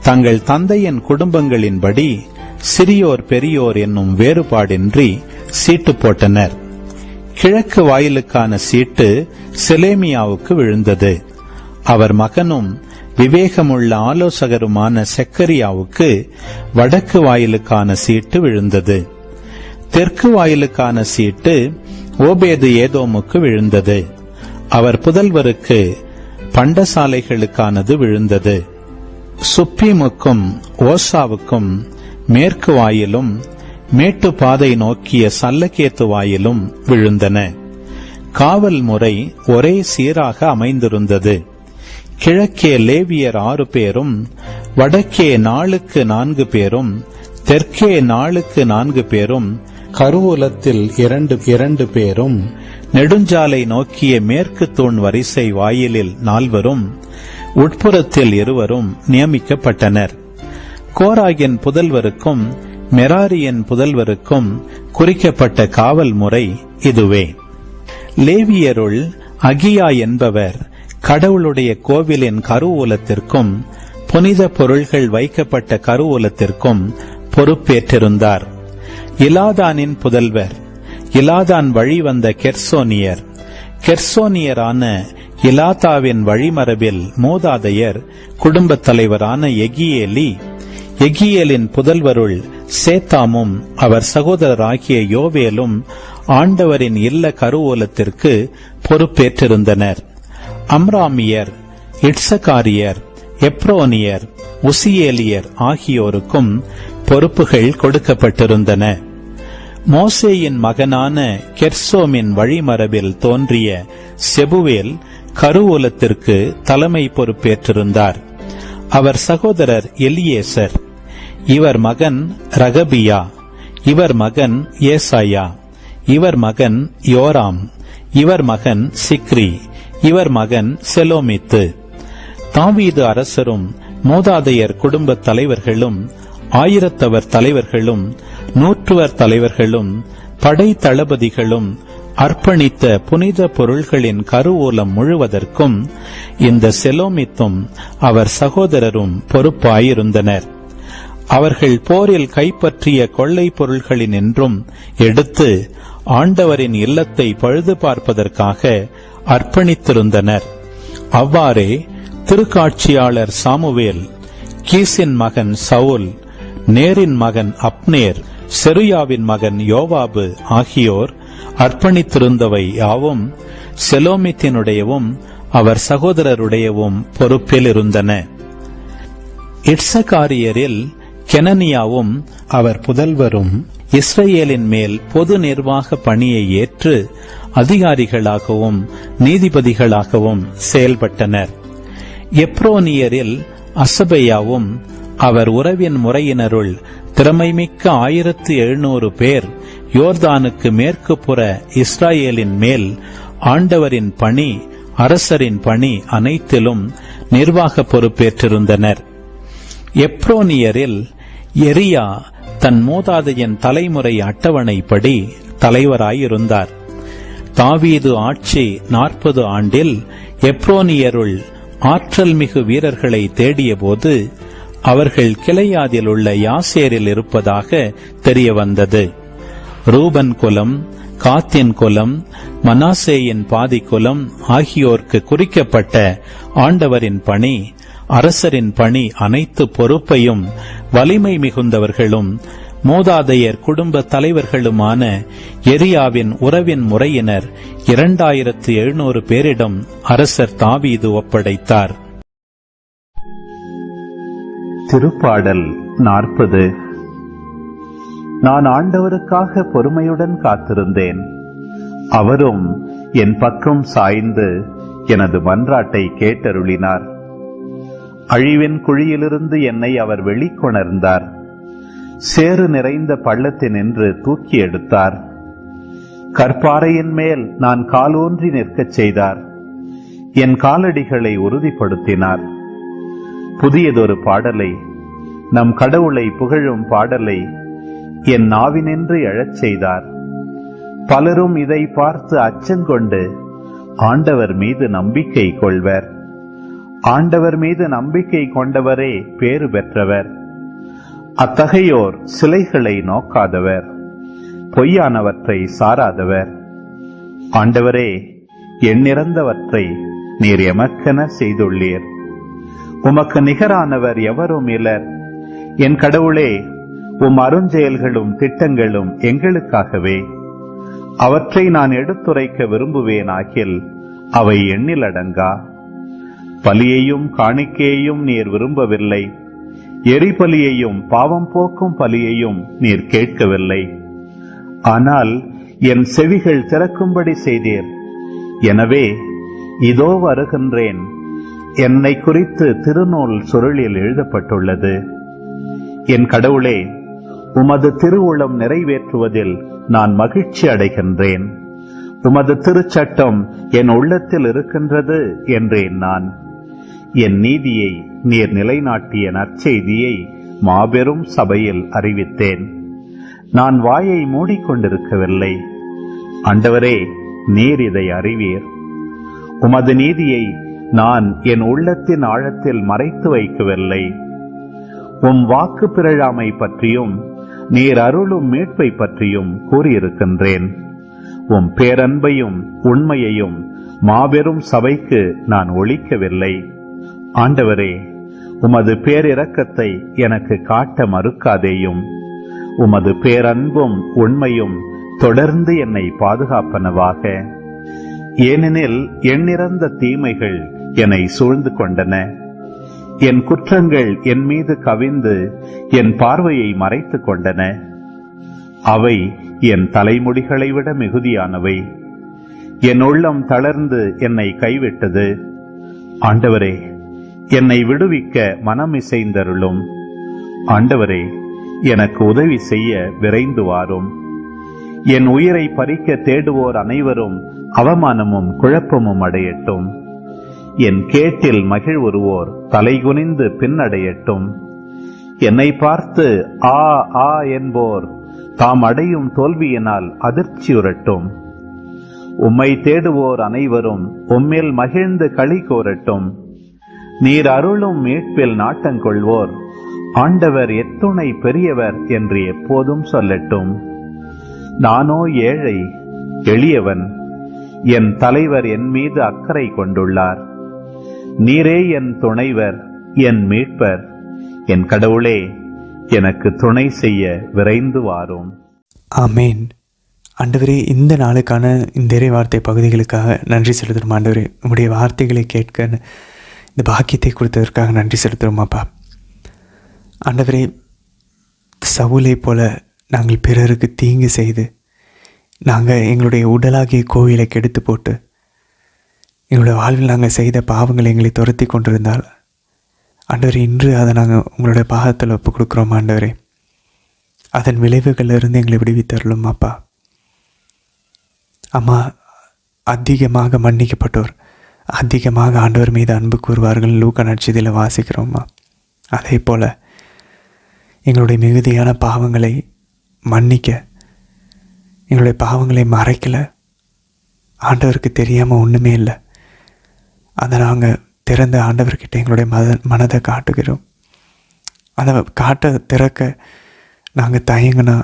தங்கள் தந்தையின் குடும்பங்களின்படி சிறியோர் பெரியோர் என்னும் வேறுபாடின்றி சீட்டு போட்டனர். கிழக்கு வாயிலுக்கான சீட்டு செலேமியாவுக்கு விழுந்தது. அவர் மகனும் விவேகமுள்ள ஆலோசகருமான செக்கரியாவுக்கு வடக்கு வாயிலுக்கான சீட்டு விழுந்தது. தெற்கு வாயிலுக்கான சீட்டு ஓபேது ஏதோமுக்கு விழுந்தது. அவர் புதல்வருக்கு பண்டசாலைகளுக்கானது விழுந்தது. சுப்பீமுக்கும் ஓசாவுக்கும் மேற்கு வாயிலும் மேட்டு பாதை நோக்கிய சல்லகேத்து வாயிலும் விழுந்தன. காவல் முறை ஒரே சீராக அமைந்திருந்தது. கிழக்கே லேவியர் 6 பேரும், வடக்கே 4க்கு 4 பேரும், தெற்கே 4க்கு 4 பேரும், கருவூலத்தில் 2 பேரும், நெடுஞ்சாலை நோக்கிய மேற்கு தூண் வரிசை வாயிலில் 4வரும், உட்புறத்தில் 2வரும் நியமிக்கப்பட்டனர். கோராகின் புதல்வருக்கும் மெராரியின் புதல்வருக்கும் குறிக்கப்பட்ட காவல் முறை இதுவே. லேவியருள் அகியா என்பவர் கடவுளுடைய கோவிலின் கருவூலத்திற்கும் புனித பொருள்கள் வைக்கப்பட்ட கருவூலத்திற்கும் பொறுப்பேற்றிருந்தார். இலாதானின் புதல்வர். இலாதான் வழி வந்த கெர்சோனியர். கெர்சோனியரான இலாதாவின் வழிமரபில் மூதாதையர் குடும்பத் தலைவரான எகியேலி. எகியேலின் புதல்வருள் சேத்தாமும் அவர் சகோதரராகிய யோவேலும் ஆண்டவரின் இல்ல கருவூலத்திற்கு பொறுப்பேற்றிருந்தனர். அம்ராமியர், இட்சகாரியர், எப்ரோனியர், உசியேலியர் ஆகியோருக்கும் பொறுப்புகள் கொடுக்கப்பட்டிருந்தன. மோசேயின் மகனான கெர்சோமின் வழிமரபில் தோன்றிய செபுவேல் கருவூலத்திற்கு தலைமை பொறுப்பேற்றிருந்தார். அவர் சகோதரர் எலியேசர். இவர் மகன் ரகபியா. இவர் மகன் ஏசாயா. இவர் மகன் யோராம். இவர் மகன் சிக்ரி. இவர் மகன் செலோமித்து. தாவீது அரசரும் மூதாதையர் குடும்பத் தலைவர்களும் 1000 தலைவர்களும் 100 தலைவர்களும் படை தளபதிகளும் அர்ப்பணித்த புனித பொருள்களின் கருவூலம் முழுவதற்கும் இந்த செலோமித்தும் அவர் சகோதரரும் பொறுப்பாயிருந்தனர். அவர்கள் போரில் கைப்பற்றிய கொள்ளை பொருள்களினின்றும் எடுத்து ஆண்டவரின் இல்லத்தை பழுது பார்ப்பதற்காக அர்ப்பணித்திருந்தனர். அவ்வாறே திருக்காட்சியாளர் சாமுவேல், கீசின் மகன் சவுல், நேரின் மகன் அப்னேர், செருயாவின் மகன் யோவாபு ஆகியோர் அர்ப்பணித்திருந்தவை யாவும் செலோமித்தினுடையவும் அவர் சகோதரருடையவும் பொறுப்பில் இருந்தன. இட்சகாரியரில் கெனனியாவும் அவர் புதல்வரும் இஸ்ரேலின் மேல் பொது நிர்வாக பணியை ஏற்று அதிகாரிகளாகவும் நீதிபதிகளாகவும் செயல்பட்டனர். எப்ரோனியரில் அசபையாவும் அவர் உறவின் முறையினருள் திறமைமிக்க 1700 பேர் யோர்தானுக்கு மேற்கு புற இஸ்ரேலின் மேல் ஆண்டவரின் பணி, அரசரின் பணி அனைத்திலும் நிர்வாக பொறுப்பேற்றிருந்தனர். எப்ரோனியரில் எரியா தன் மூதாதையின் தலைமுறை அட்டவணைப்படி தலைவராயிருந்தார். தாவீது ஆட்சி 40 ஆண்டில் எப்ரோனியருள் ஆற்றல் மிகு வீரர்களை தேடிய போது அவர்கள் கிளையாதில் உள்ள யாசேரில் இருப்பதாக தெரிய வந்தது. ரூபன் குலம், காத்தின் குலம், மனாசேயின் பாதி குலம் ஆகியோருக்கு குறிக்கப்பட்ட ஆண்டவரின் பணி, அரசரின் பணி அனைத்து பொறுப்பையும் வலிமை மிகுந்தவர்களும் மூதாதையர் குடும்ப தலைவர்களுமான எரியாவின் உறவின் முறையினர் 2700 பேரிடம் அரசர் தாவீது ஒப்படைத்தார்.
திருப்பாடல் 40. நான் ஆண்டவருக்காக பொறுமையுடன் காத்திருந்தேன். அவரும் என் பக்கம் சாய்ந்து எனது மன்றாட்டை கேட்டருளினார். அழிவின் குழியிலிருந்து என்னை அவர் வெளிக்கொணர்ந்தார். சேறு நிறைந்த பள்ளத்தினின்று தூக்கி எடுத்தார். கற்பாறையின் மேல் நான் காலூன்றி நிற்கச் செய்தார். என் காலடிகளை உறுதிப்படுத்தினார். புதியதொரு பாடலை, நம் கடவுளை புகழும் பாடலை என் நாவினின்று எழச் செய்தார். பலரும் இதை பார்த்து அச்சங்கொண்டு ஆண்டவர் மீது நம்பிக்கை கொள்வர். ஆண்டவர் மீது நம்பிக்கை கொண்டவரே பேறு பெற்றவர். அத்தகையோர் சிலைகளை நோக்காதவர், பொய்யானவற்றை சாராதவர். ஆண்டவரே, எண்ணிறந்தவற்றை நீர் எமக்கென செய்துள்ளீர். உமக்கு நிகரானவர் எவரும் இலர். என் கடவுளே, உம் அருஞ்செயல்களும் திட்டங்களும் எங்களுக்காகவே. அவற்றை நான் எடுத்துரைக்க விரும்புவேனாகில் அவை எண்ணிலடங்கா. பலியையும் காணிக்கையையும் நீர் விரும்பவில்லை. எரிபலியையும் பாவம் போக்கும் பலியையும் நீர் கேட்கவில்லை. ஆனால் என் செவிகள் திறக்கும்படி செய்தீர். எனவே இதோ வருகின்றேன். என்னை குறித்து திருநூல் சுருளில் எழுதப்பட்டுள்ளது. என் கடவுளே, உமது திருவுளம் நிறைவேற்றுவதில் நான் மகிழ்ச்சி அடைகின்றேன். உமது திருச்சட்டம் என் உள்ளத்தில் இருக்கின்றது என்றேன் நான். என் நீதியை நீர் நிலைநாட்டிய நற்செய்தியை மாபெரும் சபையில் அறிவித்தேன். நான் வாயை மூடிக்கொண்டிருக்கவில்லை. ஆண்டவரே, நீர் இதை அறிவீர். உமது நீதியை நான் என் உள்ளத்தின் ஆழத்தில் மறைத்து வைக்கவில்லை. உம் வாக்கு பிறழாமை பற்றியும் நீர் அருளும் மீட்பை பற்றியும் கூறியிருக்கின்றேன். உம் பேரன்பையும் உண்மையையும் மாபெரும் சபைக்கு நான் ஒளிக்கவில்லை. ஆண்டவரே, உமது பேரிரக்கத்தை எனக்கு காட்ட மறுக்காதேயும். உமது பேரன்பும் உண்மையும் தொடர்ந்து என்னை பாதுகாப்பனவாக. ஏனெனில் எண்ணிறந்த தீமைகள் என்னை சூழ்ந்து கொண்டன. என் குற்றங்கள் என் மீது கவிந்து என் பார்வையை மறைத்து கொண்டன. அவை என் தலைமுடிகளை விட மிகுதியானவை. என் உள்ளம் தளர்ந்து என்னை கைவிட்டது. ஆண்டவரே, என்னை விடுவிக்க மனம் இசைந்தருளும். ஆண்டவரே, எனக்கு உதவி செய்ய விரைந்து வாரும். என் உயிரை பறிக்க தேடுவோர் அனைவரும் அவமானமும் குழப்பமும் அடையட்டும். என் கேட்டில் மகிழ்வுறுவோர் தலைகுனிந்து பின்னடையட்டும். என்னை பார்த்து ஆ ஆ என்போர் தாம் அடையும் தோல்வியினால் அதிர்ச்சியுறட்டும். உம்மை தேடுவோர் அனைவரும் உம்மில் மகிழ்ந்து களி கோரட்டும். நீர் அருளும் மீட்பில் நாட்டங்கொள்வோர் ஆண்டவர் எத்துணை பெரியவர் என்று எப்போதும் சொல்லட்டும். நானோ ஏழை எளியவன். என் தலைவர் என் மீது அக்கறை கொண்டுள்ளார். நீரே என் துணைவர், என் மீட்பர். என் கடவுளே, எனக்கு துணை செய்ய விரைந்து வாரும்.
ஆமேன். ஆண்டவரே, இந்த நாளுக்கான இந்த இறை வார்த்தை பகுதிகளுக்காக நன்றி செலுத்துகிறோம். ஆண்டவரே, உங்களுடைய வார்த்தைகளை கேட்க இந்த பாக்கியத்தை கொடுத்ததற்காக நன்றி செலுத்துகிறோமாப்பா. ஆண்டவரே, சவுலை போல நாங்கள் பிறருக்கு தீங்கு செய்து நாங்கள் எங்களுடைய உடலாகிய கோவிலை கெடுத்து போட்டு எங்களுடைய வாழ்வில் நாங்கள் செய்த பாவங்களை எங்களை துரத்தி கொண்டிருந்தால் ஆண்டவரே, இன்று அதை நாங்கள் உங்களுடைய பாகத்தில் ஒப்பு கொடுக்குறோம். ஆண்டவரே, அதன் விளைவுகளிலிருந்து எங்களை விடுவித்தருளும் அப்பா. அம்மா, அதிகமாக மன்னிக்கப்பட்டோர் அதிகமாக ஆண்டவர் மீது அன்பு கூறுவார்கள். லூக்கா நற்செய்தியில் வாசிக்கிறோம்மா. அதே போல் எங்களுடைய மிகுதியான பாவங்களை மன்னிக்க, எங்களுடைய பாவங்களை மறைக்கலை. ஆண்டவருக்கு தெரியாமல் ஒன்றுமே இல்லை. அதை நாங்கள் திறந்த ஆண்டவர்கிட்ட எங்களுடைய மனதை காட்டுகிறோம். அதை காட்ட திறக்க நாங்கள் தயங்கினா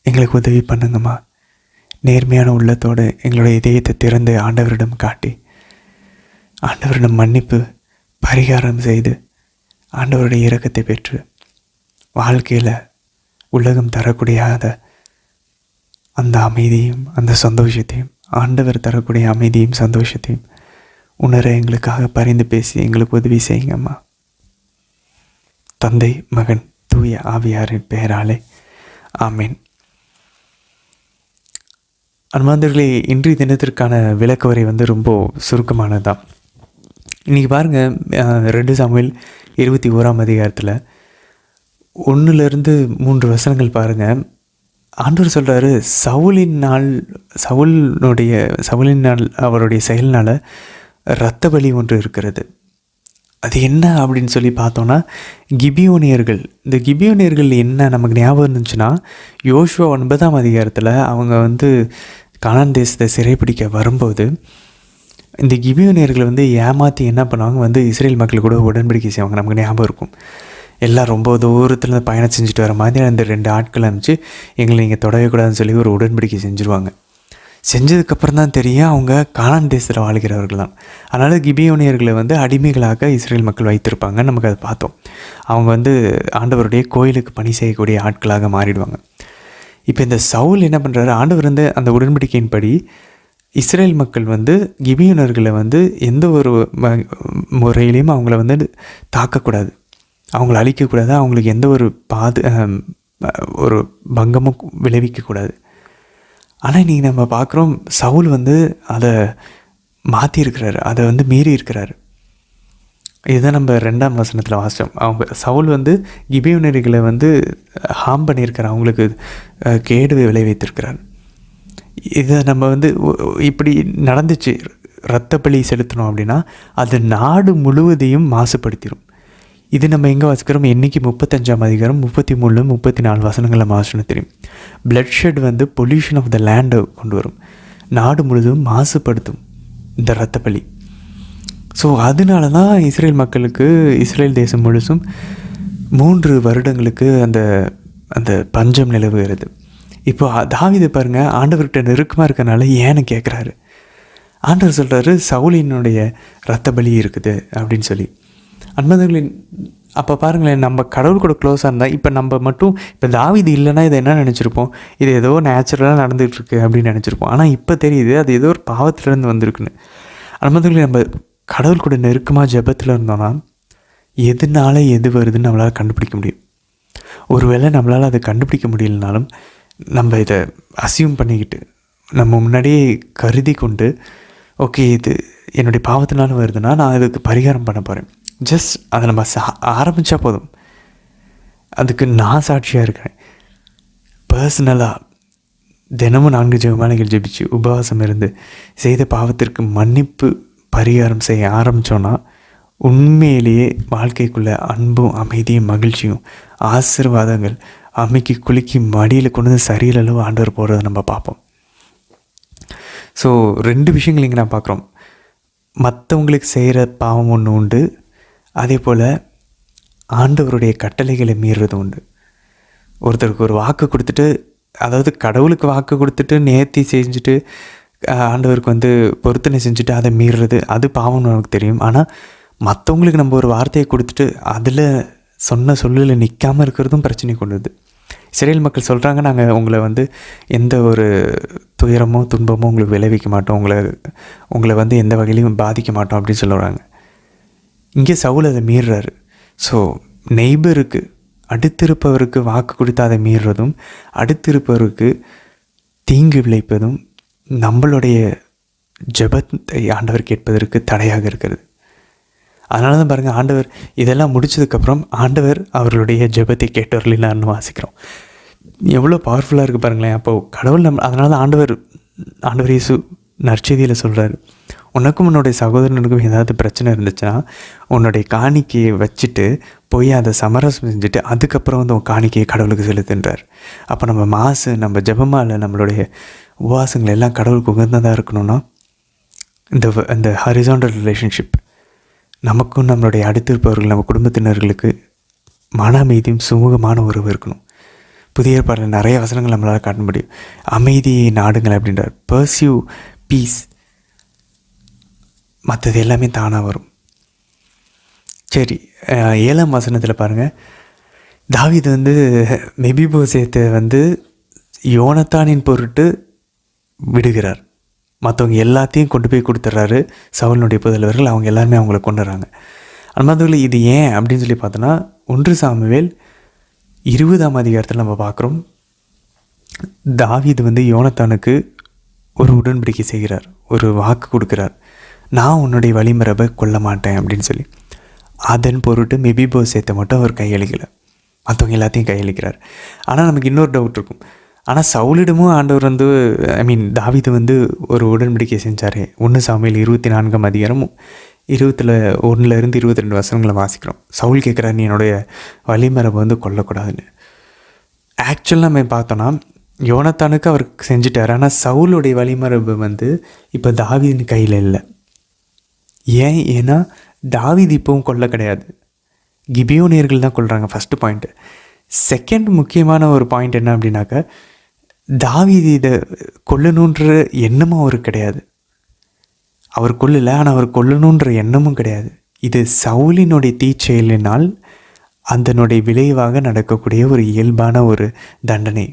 எங்களுக்கு உதவி பண்ணுங்கம்மா. நேர்மையான உள்ளத்தோடு எங்களுடைய இதயத்தை திறந்து ஆண்டவரிடம் காட்டி ஆண்டவரிடம் மன்னிப்பு பரிகாரம் செய்து ஆண்டவருடைய இரக்கத்தை பெற்று வாழ்க்கையில் உலகம் தரக்கூடியாத அந்த அமைதியும் அந்த சந்தோஷத்தையும், ஆண்டவர் தரக்கூடிய அமைதியும் சந்தோஷத்தையும் உணர எங்களுக்காக பரிந்து பேசி எங்களுக்கு உதவி செய்யுங்கம்மா. தந்தை, மகன், தூய ஆவியாரின் பெயராலே ஆமேன். அன்பார்ந்தவர்களே, இன்றைய தினத்திற்கான விளக்கவரை ரொம்ப சுருக்கமானது தான். இன்றைக்கி பாருங்கள், 2 சாமுவேல் 21ஆம் அதிகாரத்தில் 1-3 வசனங்கள் பாருங்கள். ஆண்டவர் சொல்கிறாரு, சவுலின் நாள் அவருடைய செயல்னால் இரத்த பலி ஒன்று இருக்கிறது. அது என்ன அப்படின்னு சொல்லி பார்த்தோன்னா, கிபியோனியர்கள். இந்த கிபியோனியர்கள் என்ன நமக்கு ஞாபகம் இருந்துச்சுன்னா, யோசுவா 9ஆம் அதிகாரத்தில் அவங்க கானான் தேசத்தை சிறைப்பிடிக்க வரும்போது இந்த கிபியோனியர்களை ஏமாற்றி என்ன பண்ணுவாங்க, இஸ்ரேல் மக்கள் கூட உடன்படிக்கை செய்வாங்க. நமக்கு ஞாபகம் இருக்கும். எல்லாம் ரொம்ப தூரத்தில் பயணம் செஞ்சுட்டு வர மாதிரி அந்த 2 ஆட்கள் அனுப்பிச்சு எங்களை நீங்கள் தொடவே கூடாதுன்னு சொல்லி ஒரு உடன்படிக்கை செஞ்சுருவாங்க. செஞ்சதுக்கப்புறம் தான் தெரியும் அவங்க கானான் தேசத்தில் வாழ்கிறவர்கள் தான். அதனால் கிபியோனியர்களை வந்து அடிமைகளாக இஸ்ரேல் மக்கள் வைத்திருப்பாங்க. நமக்கு அதை பார்த்தோம். அவங்க வந்து ஆண்டவருடைய கோயிலுக்கு பணி செய்யக்கூடிய ஆட்களாக மாறிடுவாங்க. இப்போ இந்த சவுல் என்ன பண்ணுறாரு, ஆண்டவர் வந்து அந்த உடன்படிக்கையின்படி இஸ்ரேல் மக்கள் வந்து கிபியோனர்களை வந்து எந்த ஒரு முறையிலையும் அவங்கள வந்து தாக்கக்கூடாது, அவங்கள அழிக்கக்கூடாது, அவங்களுக்கு எந்த ஒரு ஒரு பங்கமும் விளைவிக்கக்கூடாது. ஆனால் இன்றைக்கி நம்ம பார்க்குறோம் சவுல் வந்து அதை மாற்றிருக்கிறாரு, அதை வந்து மீறி இருக்கிறாரு. இதுதான் நம்ம 2ஆம் வசனத்தில் வாசித்தோம். அவங்க சவுல் வந்து கிபியோனர்களை வந்து ஹார்ம் பண்ணியிருக்கிறார், அவங்களுக்கு கேடு விளைவித்திருக்கிறார். இதை நம்ம வந்து இப்படி நடந்துச்சு, இரத்த பலி செலுத்தணும் அப்படின்னா அது நாடு முழுவதையும் மாசுபடுத்திடும். இது நம்ம எங்கே வாசிக்கிறோம், எண்ணிக்கை 35ஆம் அதிகாரம் 33 34 வசனங்களில் வாசனை தெரியும். பிளட் ஷெட் வந்து பொல்யூஷன் ஆஃப் த லேண்டை கொண்டு வரும், நாடு முழுவதும் மாசுபடுத்தும் இந்த இரத்த பலி. ஸோ அதனால தான் இஸ்ரேல் மக்களுக்கு, இஸ்ரேல் தேசம் முழுசும் 3 வருடங்களுக்கு அந்த அந்த பஞ்சம் நிலவுகிறது. இப்போ தாவீது பாருங்கள், ஆண்டவர்கிட்ட நெருக்கமாக இருக்கனால ஏன்னு கேட்குறாரு. ஆண்டவர் சொல்கிறாரு சவுலினுடைய இரத்த பலி இருக்குது அப்படின்னு சொல்லி. அன்பர்களின் அப்போ பாருங்களேன், நம்ம கடவுள் கூட க்ளோஸாக இருந்தால், இப்போ நம்ம மட்டும் இப்போ தாவீது இல்லைன்னா இதை என்ன நினச்சிருப்போம், இது ஏதோ நேச்சுரலாக நடந்துகிட்ருக்கு அப்படின்னு நினச்சிருப்போம். ஆனால் இப்போ தெரியுது அது ஏதோ ஒரு பாவத்திலேருந்து வந்திருக்குன்னு. அன்பர்களின் நம்ம கடவுள் கூட நெருக்கமாக ஜெபத்தில் இருந்தோன்னா எதுனால எது வருதுன்னு நம்மளால் கண்டுபிடிக்க முடியும். ஒருவேளை நம்மளால் அதை கண்டுபிடிக்க முடியலனாலும் நம்ம இதை அசியூம் பண்ணிக்கிட்டு நம்ம முன்னாடியே கருதி கொண்டு, ஓகே இது என்னுடைய பாவத்தினால வருதுன்னா நான் அதுக்கு பரிகாரம் பண்ண போகிறேன், ஜஸ்ட் அதை நம்ம ஆரம்பித்தா போதும். அதுக்கு நான் சாட்சியாக இருக்கிறேன். பர்சனலாக தினமும் 4 ஜெபமாலைகள் ஜெபிச்சு உபவாசம் இருந்து செய்த பாவத்திற்கு மன்னிப்பு பரிகாரம் செய்ய ஆரம்பித்தோன்னா உண்மையிலேயே வாழ்க்கைக்குள்ளே அன்பும் அமைதியும் மகிழ்ச்சியும் ஆசீர்வாதங்கள் அமைக்கி குலுக்கி மடியில் கொண்டு வந்து சரியலளவு ஆண்டவர் போடுறதை நம்ம பார்ப்போம். ஸோ 2 விஷயங்கள் இங்கே நான் பார்க்குறோம். மற்றவங்களுக்கு செய்கிற பாவம் ஒன்று உண்டு, அதே போல் ஆண்டவருடைய கட்டளைகளை மீறுறது உண்டு. ஒருத்தருக்கு ஒரு வாக்கு கொடுத்துட்டு, அதாவது கடவுளுக்கு வாக்கு கொடுத்துட்டு நேர்த்தி செஞ்சுட்டு ஆண்டவருக்கு வந்து பொருத்தனை செஞ்சுட்டு அதை மீறுறது, அது பாவம்னு நமக்கு தெரியும். ஆனால் மற்றவங்களுக்கு நம்ம ஒரு வார்த்தையை கொடுத்துட்டு அதில் சொன்ன சொல்லில் நிற்காமல் இருக்கிறதும் பிரச்சனை கொண்டுது. இஸ்ரேல் மக்கள் சொல்கிறாங்க, நாங்கள் உங்களை வந்து எந்த ஒரு துயரமோ துன்பமோ உங்களுக்கு விளைவிக்க மாட்டோம், உங்களை வந்து எந்த வகையிலையும் பாதிக்க மாட்டோம் அப்படின்னு சொல்லுறாங்க. இங்கே சவுல் அதை மீறுறாரு. ஸோ நெய்பருக்கு, அடுத்திருப்பவருக்கு வாக்கு கொடுத்து அதை மீறுறதும், அடுத்திருப்பவருக்கு தீங்கு விளைப்பதும் நம்மளுடைய ஜெபத்தை ஆண்டவர் கேட்பதற்கு தடையாக இருக்கிறது. அதனால தான் பாருங்கள், ஆண்டவர் இதெல்லாம் முடிச்சதுக்கப்புறம் ஆண்டவர் அவர்களுடைய ஜெபத்தை கேட்டவர்களான்னு வாசிக்கிறோம். எவ்வளோ பவர்ஃபுல்லாக இருக்குது பாருங்களேன். அப்போது கடவுள் அதனால தான் ஆண்டவர் இயேசு நற்செய்தியில் சொல்கிறாரு, உனக்கும் உன்னுடைய சகோதரனுக்கும் ஏதாவது பிரச்சனை இருந்துச்சுன்னா உன்னுடைய காணிக்கையை வச்சுட்டு போய் அதை சமரசம் செஞ்சுட்டு அதுக்கப்புறம் வந்து உன் காணிக்கையை கடவுளுக்கு செலுத்துன்றார். அப்போ நம்ம ஜெபமால நம்மளுடைய உபவாசங்கள் எல்லாம் கடவுளுக்கு உகந்ததாக இருக்கணும்னா இந்த ஹரிசாண்டல் ரிலேஷன்ஷிப் நமக்கும் நம்மளுடைய அடுத்திருப்பவர்கள், நம்ம குடும்பத்தினர்களுக்கு மன அமைதியும் சுமூகமான உறவு இருக்கணும். புதிய ஏற்பாட்டில் நிறைய வசனங்கள் நம்மளால் காட்ட முடியும். அமைதியை நாடுங்கள் அப்படின்றார், பர்சியூ பீஸ், மற்றது எல்லாமே தானாக வரும். சரி, 7ஆம் வசனத்தில் பாருங்கள், தாவீது வந்து மெபிபோசேத்தை வந்து யோனத்தானின் பொருட்டு விடுகிறார். மற்றவங்க எல்லாத்தையும் கொண்டு போய் கொடுத்துட்றாரு சவுலினுடைய புதல்வர்கள், அவங்க எல்லாருமே அவங்கள கொண்டுறாங்க. அன்பார்ந்தவர்களே, இது ஏன் அப்படின்னு சொல்லி பார்த்தோன்னா 1 சாமுவேல் 20ஆம் அதிகாரத்தில் நம்ம பார்க்குறோம், தாவீது வந்து யோனத்தானுக்கு ஒரு உடன்படிக்கை செய்கிறார், ஒரு வாக்கு கொடுக்குறார், நான் உன்னுடைய வழிமரபை கொல்ல மாட்டேன் அப்படின்னு சொல்லி. அதன் பொருட்டு மெபிபோசேத்தை மட்டும் அவர் கையளிக்கலை, மற்றவங்க எல்லாத்தையும் கையளிக்கிறார். ஆனால் நமக்கு இன்னொரு டவுட் இருக்கும், ஆனால் சவுலிடமும் ஆண்டவர் வந்து தாவீது வந்து ஒரு உடன்படிக்கை செஞ்சார். 1 சாமுவேல் 24ஆம் அதிகாரம் 21 22 வசனங்களை வாசிக்கிறோம். சவுல் கேட்குறாரு, நீ என்னுடைய வழிமரபை வந்து கொல்லக்கூடாதுன்னு. ஆக்சுவலாக நம்ம பார்த்தோன்னா யோனத்தானுக்கு அவர் செஞ்சுட்டார், ஆனால் சவுலுடைய வழிமரபு வந்து இப்போ தாவீதின் கையில் இல்லை. ஏன்னா தாவீது இப்போவும் கொல்ல கிடையாது, கிபியோனியர்கள் தான் கொல்றாங்க. First point. செகண்ட் முக்கியமான ஒரு பாயிண்ட் என்ன அப்படின்னாக்கா, தாவீது இதை கொல்லணுன்ற எண்ணமும் அவருக்கு கிடையாது. அவர் கொல்லலை, ஆனால் அவர் கொல்லணுன்ற எண்ணமும் கிடையாது. இது சவுலினுடைய தீச்செயலினால் அதனுடைய விளைவாக நடக்கக்கூடிய ஒரு இயல்பான ஒரு தண்டனை,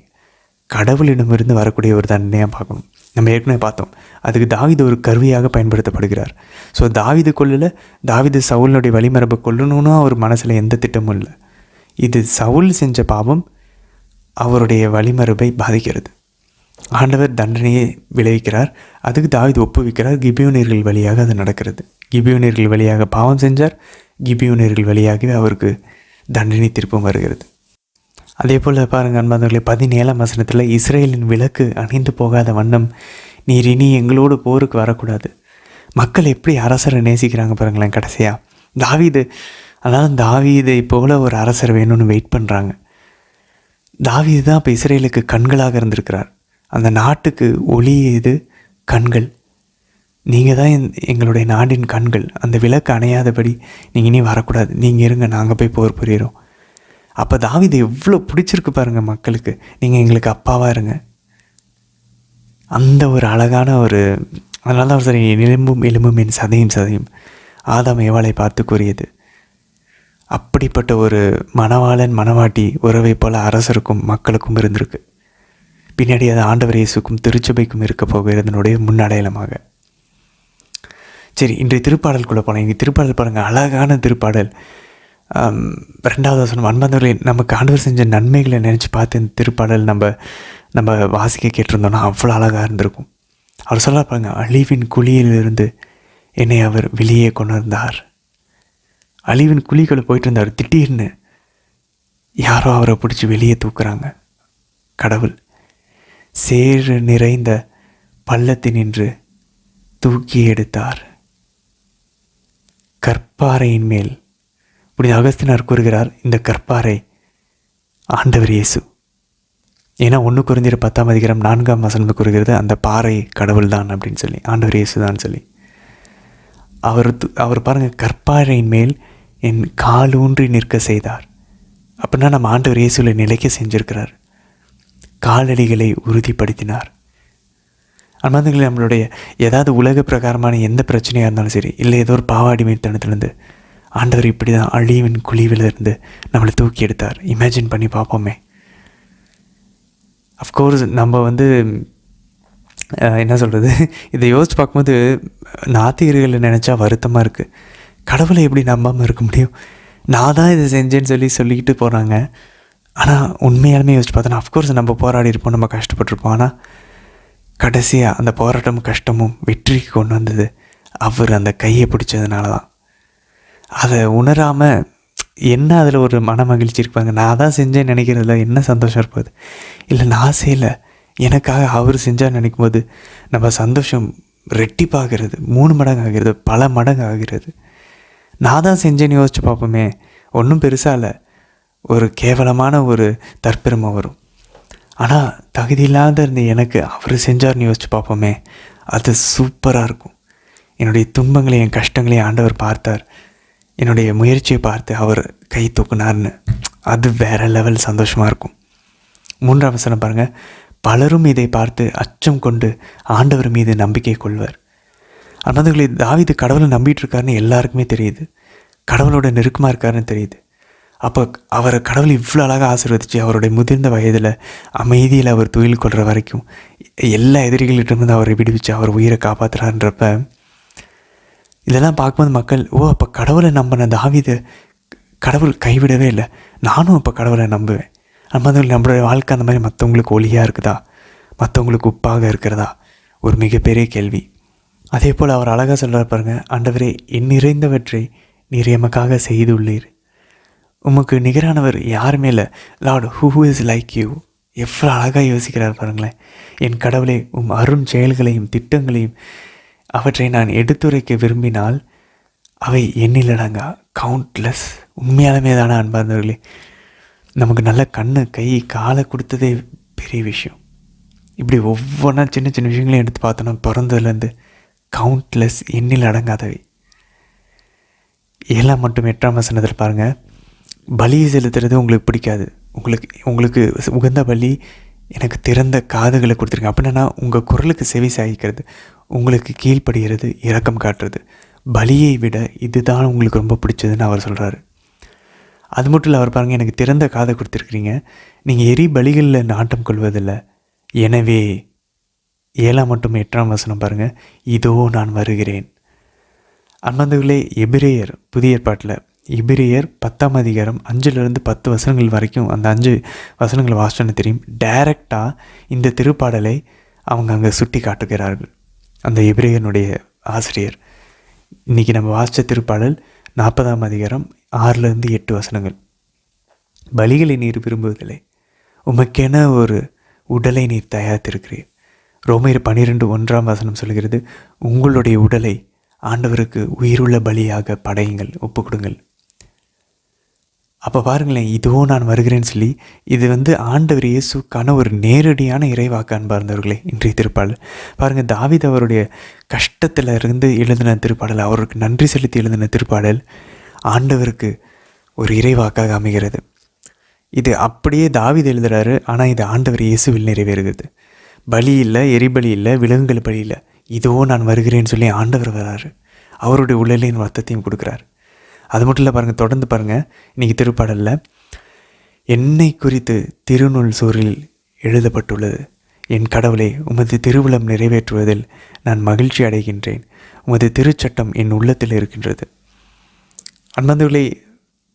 கடவுளிடமிருந்து வரக்கூடிய ஒரு தண்டனையாக பார்க்கணும். நம்ம ஏற்கனவே பார்த்தோம், அதுக்கு தாவீது ஒரு கருவியாக பயன்படுத்தப்படுகிறார். ஸோ தாவீது கொல்லலை, தாவீது சவுலினுடைய வழிமரபை கொல்லணும்னு அவர் மனசில் எந்த திட்டமும் இல்லை. இது சவுல் செஞ்ச பாவம் அவருடைய வழிமரபை பாதிக்கிறது. ஆண்டவர் தண்டனையை விளைவிக்கிறார், அதுக்கு தாவீது ஒப்புவிக்கிறார். கிபியோனியர்கள் வழியாக அது நடக்கிறது. கிபியோனியர்கள் வழியாக பாவம் செஞ்சார், கிபியோனியர்கள் வழியாகவே அவருக்கு தண்டனை திருப்பம் வருகிறது. அதே போல் பாருங்கள் அன்பார்ந்தவர்களே, 17ஆம் வசனத்தில் இஸ்ரேலின் விளக்கு அணைந்து போகாத வண்ணம் நீர் இனி எங்களோடு போருக்கு வரக்கூடாது. மக்கள் எப்படி அரசரை நேசிக்கிறாங்க பாருங்களேன். கடைசியாக தாவீது, அதனால் தாவீதை போல் ஒரு அரசர் வேணும்னு வெயிட் பண்ணுறாங்க. தாவீது தான் இப்போ இஸ்ரேலுக்கு கண்களாக இருந்திருக்கிறார். அந்த நாட்டுக்கு ஒளி இது கண்கள். நீங்கள் தான் எங்களுடைய நாட்டின் கண்கள். அந்த விளக்கு அணையாதபடி நீங்கள் இனி வரக்கூடாது, நீங்கள் இருங்க, நாங்கள் போய் போர் புரியிறோம். அப்போ தாவீது எவ்வளோ பிடிச்சிருக்கு பாருங்கள் மக்களுக்கு. நீங்கள் எங்களுக்கு அப்பாவாக இருங்க. அந்த ஒரு அழகான ஒரு, அதனால தான் சரி, எலும்பும் எலும்பும் என் சதையும் சதையும் ஆதாம் ஏவாளை பார்த்து கூறியது. அப்படிப்பட்ட ஒரு மணவாளன் மணவாட்டி உறவை போல் அரசருக்கும் மக்களுக்கும் இருந்திருக்கு. பின்னாடி அது ஆண்டவர் இயேசுக்கும் திருச்சபைக்கும் இருக்க போகிறதனுடைய முன்னடையாளமாக. சரி, இன்றைய திருப்பாடலுக்குள்ளே போனேன். இங்கே திருப்பாடல் பாருங்கள், அழகான திருப்பாடல். 2வது வசனம், அன்பார்ந்தவர்களே, நமக்கு ஆண்டவர் செஞ்ச நன்மைகளை நினச்சி பார்த்து இந்த திருப்பாடல் நம்ம வாசிக்க கேட்டிருந்தோன்னா அவ்வளோ அழகாக இருந்திருக்கும். அவர் சொல்ல பாருங்க, அழிவின் குழியிலிருந்து என்னை அவர் வெளியே கொண்டு வந்தார். அழிவின் குழிகளை போயிட்டு இருந்தார், திடீர்னு யாரோ அவரை பிடிச்சி வெளியே தூக்குறாங்க. கடவுள் சேறு நிறைந்த பள்ளத்தினின்று தூக்கி எடுத்தார். கற்பாறையின் மேல், இப்படி அகஸ்தினார் கூறுகிறார், இந்த கற்பாறை ஆண்டவர் இயேசு. ஏன்னா 1 கொரிந்தியர் 10ஆம் அதிகாரம் 4ஆம் வசனம் கூறுகிறது, அந்த பாறை கடவுள் தான் அப்படின்னு சொல்லி, ஆண்டவர் இயேசு தான் சொல்லி. அவர் பாருங்கள், கற்பாறையின் மேல் என் காலூன்றி நிற்க செய்தார். அப்படின்னா நம்ம ஆண்டவர் இயேசுவில் நிலைக்க செஞ்சிருக்கிறார். காலடிகளை உறுதிப்படுத்தினார். அன்பார்ந்தவர்களே, நம்மளுடைய ஏதாவது உலக பிரகாரமான எந்த பிரச்சனையாக இருந்தாலும் சரி, இல்லை ஏதோ ஒரு பாவாடிமைத்தனத்திலேருந்து ஆண்டவர் இப்படி தான் அழிவின் குழிவிலிருந்து நம்மளை தூக்கி எடுத்தார். இமேஜின் பண்ணி பார்ப்போமே. அஃப்கோர்ஸ் நம்ம என்ன சொல்கிறது, இதை யோசிச்சு பார்க்கும்போது நாத்திகர்களை நினச்சா வருத்தமாக இருக்குது. கடவுளை எப்படி நம்பாமல் இருக்க முடியும்? நான் தான் இதை செஞ்சேன்னு சொல்லிக்கிட்டு போகிறாங்க. ஆனால் உண்மையாலுமே யோசிச்சு பார்த்தோன்னா அஃப்கோர்ஸ் நம்ம போராடி இருப்போம், நம்ம கஷ்டப்பட்டுருப்போம். ஆனால் கடைசியாக அந்த போராட்டமும் கஷ்டமும் வெற்றிக்கு கொண்டு வந்தது அவர் அந்த கையை பிடிச்சதுனால தான். அதை உணராமல் என்ன அதில் ஒரு மன மகிழ்ச்சி இருப்பாங்க. நான் தான் செஞ்சேன்னு நினைக்கிறதுல என்ன சந்தோஷம் இருப்பது, இல்லை நான் செய்யலை எனக்காக அவர் செஞ்சால் நினைக்கும் போது நம்ம சந்தோஷம் ரெட்டிப்பாகிறது, 3 மடங்கு ஆகிறது, பல மடங்கு ஆகிறது. நான் தான் செஞ்சேன்னு யோசிச்சு பார்ப்போமே, ஒன்றும் பெருசாக இல்லை, ஒரு கேவலமான ஒரு தற்பெருமை வரும். ஆனால் தகுதி இல்லாத இருந்த எனக்கு அவர் செஞ்சார்னு யோசிச்சு பார்ப்போமே, அது சூப்பராக இருக்கும். என்னுடைய துன்பங்களையும் என் கஷ்டங்களையும் ஆண்டவர் பார்த்தார், என்னுடைய முயற்சியை பார்த்து அவர் கை தூக்குனார்னு, அது வேறு லெவல் சந்தோஷமாக இருக்கும். 3ஆம் வசனம் பாருங்கள், பலரும் இதை பார்த்து அச்சம் கொண்டு ஆண்டவர் மீது நம்பிக்கை கொள்வர். அன்பார்ந்தவர்களே, தாவீது கடவுளை நம்பிட்டு இருக்காருன்னு எல்லாருக்குமே தெரியுது, கடவுளோட நெருக்கமாக இருக்காருன்னு தெரியுது. அப்போ அவரை கடவுள் இவ்வளோ அழகாக ஆசீர்வதிச்சு அவருடைய முதிர்ந்த வயதில் அமைதியில் அவர் துயில் கொள்கிற வரைக்கும் எல்லா எதிரிகளிட்டிருந்து அவரை விடுவிச்சு அவர் உயிரை காப்பாற்றுறான்றப்ப இதெல்லாம் பார்க்கும்போது மக்கள், அப்போ கடவுளை நம்பின தாவீது கடவுள் கைவிடவே இல்லை, நானும் அப்போ கடவுளை நம்புவேன். அன்பார்ந்தவர்களே, நம்மளுடைய வாழ்க்கை அந்த மாதிரி மற்றவங்களுக்கு ஒளியாக இருக்குதா, மற்றவங்களுக்கு உப்பாக இருக்கிறதா, ஒரு மிகப்பெரிய கேள்வி. அதே போல் அவர் அழகாக சொல்கிறார் பாருங்க, ஆண்டவரே என் நிறைந்தவற்றை நீர் எமக்காக செய்துள்ளீர், உமக்கு நிகரானவர் யாருமே இல்லை. Lord, who is like you. எவ்வளோ அழகாக யோசிக்கிறார் பாருங்களேன். என் கடவுளே, அருண் செயல்களையும் திட்டங்களையும் அவற்றை நான் எடுத்துரைக்க விரும்பினால் அவை எண்ணிலடங்கா, கவுண்ட்லெஸ். உண்மையாலுமே தானே அன்பார்ந்தவர்களே, நமக்கு நல்ல கண்ணு கை காலை கொடுத்ததே பெரிய விஷயம். இப்படி ஒவ்வொன்றா சின்ன சின்ன விஷயங்களையும் எடுத்து பார்த்தோன்னா பிறந்ததுலேருந்து கவுண்ட்லெஸ், எண்ணில் அடங்காதவை. 7 மற்றும் 8ஆம் வசனத்தில் பாருங்கள், பலி செலுத்துறது உங்களுக்கு பிடிக்காது, உங்களுக்கு உகந்த பலி எனக்கு திறந்த காதுகளை கொடுத்துருங்க. அப்படின்னா உங்கள் குரலுக்கு செவி சாய்க்கிறது, உங்களுக்கு கீழ்ப்படுகிறது, இரக்கம் காட்டுறது, பலியை விட இதுதான் உங்களுக்கு ரொம்ப பிடிச்சதுன்னு அவர் சொல்கிறாரு. அது மட்டும் இல்லை, அவர் பாருங்கள், எனக்கு திறந்த காதை கொடுத்துருக்குறீங்க, நீங்கள் எரி பலிகளில் நாட்டம் கொள்வதில்லை, எனவே 7 மற்றும் 8 வசனம் பாருங்கள், இதோ நான் வருகிறேன். அன்பார்ந்தவர்களே, எபிரேயர் புதிய ஏற்பாட்டில் எபிரேயர் 10ஆம் அதிகாரம் 5-10 வசனங்கள் வரைக்கும் அந்த 5 வசனங்கள் வாசிச்சோன்னு தெரியும். டைரெக்டாக இந்த திருப்பாடலை அவங்க அங்கே சுட்டி காட்டுகிறார்கள். அந்த எபிரேயனுடைய ஆசிரியர் இன்றைக்கி நம்ம வாசித்த திருப்பாடல் 40ஆம் அதிகாரம் 6-8 வசனங்கள். பலிகளை நீர் விரும்புவதில்லை, உமக்கென ஒரு உடலை நீர் தயாரித்திருக்கிறீர். ரோமையர் 12:1 வசனம் சொல்கிறது, உங்களுடைய உடலை ஆண்டவருக்கு உயிருள்ள பலியாக படையுங்கள், ஒப்பு கொடுங்கள். அப்போ பாருங்களேன், இதோ நான் வருகிறேன்னு சொல்லி இது ஆண்டவர் இயேசுக்கான ஒரு நேரடியான இறைவாக்கு. அன்பார்ந்தவர்களே, இன்றைய திருப்பாடல் பாருங்கள், தாவீது அவருடைய கஷ்டத்தில் இருந்து எழுதின திருப்பாடல், அவருக்கு நன்றி செலுத்தி எழுதின திருப்பாடல் ஆண்டவருக்கு ஒரு இறைவாக்காக அமைகிறது. இது அப்படியே தாவீது எழுதுகிறாரு, ஆனால் இது ஆண்டவர் இயேசுவில் நிறைவேறுகிறது. பலி இல்லை, எரிபலி இல்லை, விலங்குகள் பலி இல்லை, இதோ நான் வருகிறேன்னு சொல்லி ஆண்டவர் வராரு, அவருடைய உடலின் ரத்தத்தையும் கொடுக்குறாரு. அது மட்டும் இல்லை பாருங்கள், தொடர்ந்து பாருங்கள், இன்றைக்கி திருப்பாடலில் என்னை குறித்து திருநூல் சூரில் எழுதப்பட்டுள்ளது, என் கடவுளை உமது திருவுளம் நிறைவேற்றுவதில் நான் மகிழ்ச்சி அடைகின்றேன், உமது திருச்சட்டம் என் உள்ளத்தில் இருக்கின்றது. அன்பார்ந்தவர்களே,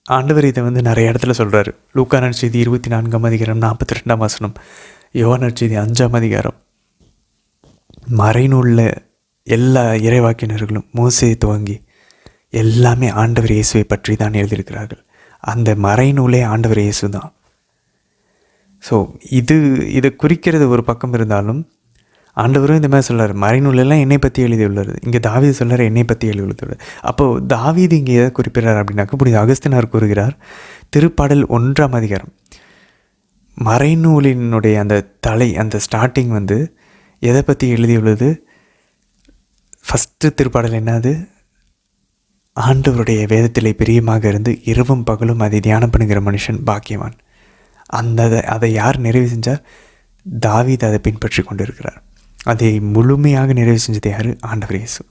ஆண்டவர் இதை நிறைய இடத்துல சொல்கிறாரு. லூக்கா நற்செய்தி 24ஆம் அதிகாரம் 42ஆம் வசனம், யோவான் நற்செய்தி 5ஆம் அதிகாரம், மறைநூலில் எல்லா இறைவாக்கினர்களும் மோசே துவங்கி எல்லாமே ஆண்டவர் இயேசுவை பற்றி தான் எழுதியிருக்கிறார்கள். அந்த மறைநூலே ஆண்டவர் இயேசு தான். ஸோ இதை குறிக்கிறது ஒரு பக்கம் இருந்தாலும் ஆண்டவரும் இந்த மாதிரி சொல்கிறார், மறைநூலெல்லாம் என்னை பற்றி எழுதியுள்ளது. இங்கே தாவீது சொல்கிறார், என்னை பற்றி எழுதியுள்ளது. அப்போது தாவீது இங்கே எதை குறிப்பிடுறார் அப்படின்னாக்க, புனித அகஸ்தினார் கூறுகிறார், திருப்பாடல் 1ஆம் அதிகாரம் மறைநூலினுடைய அந்த ஸ்டார்டிங் எதை பற்றி எழுதியுள்ளது. ஃபஸ்ட்டு திருப்பாடல் என்னது, ஆண்டவருடைய வேதத்திலே பிரியமாக இருந்து இரவும் பகலும் அதை தியானம் பண்ணுகிற மனுஷன் பாக்கியவான். அதை யார் நிறைவு செஞ்சார்? தாவீது அதை பின்பற்றி கொண்டு இருக்கிறார். அதை முழுமையாக நிறைவு செஞ்சது யார்? ஆண்டவர் இயேசு.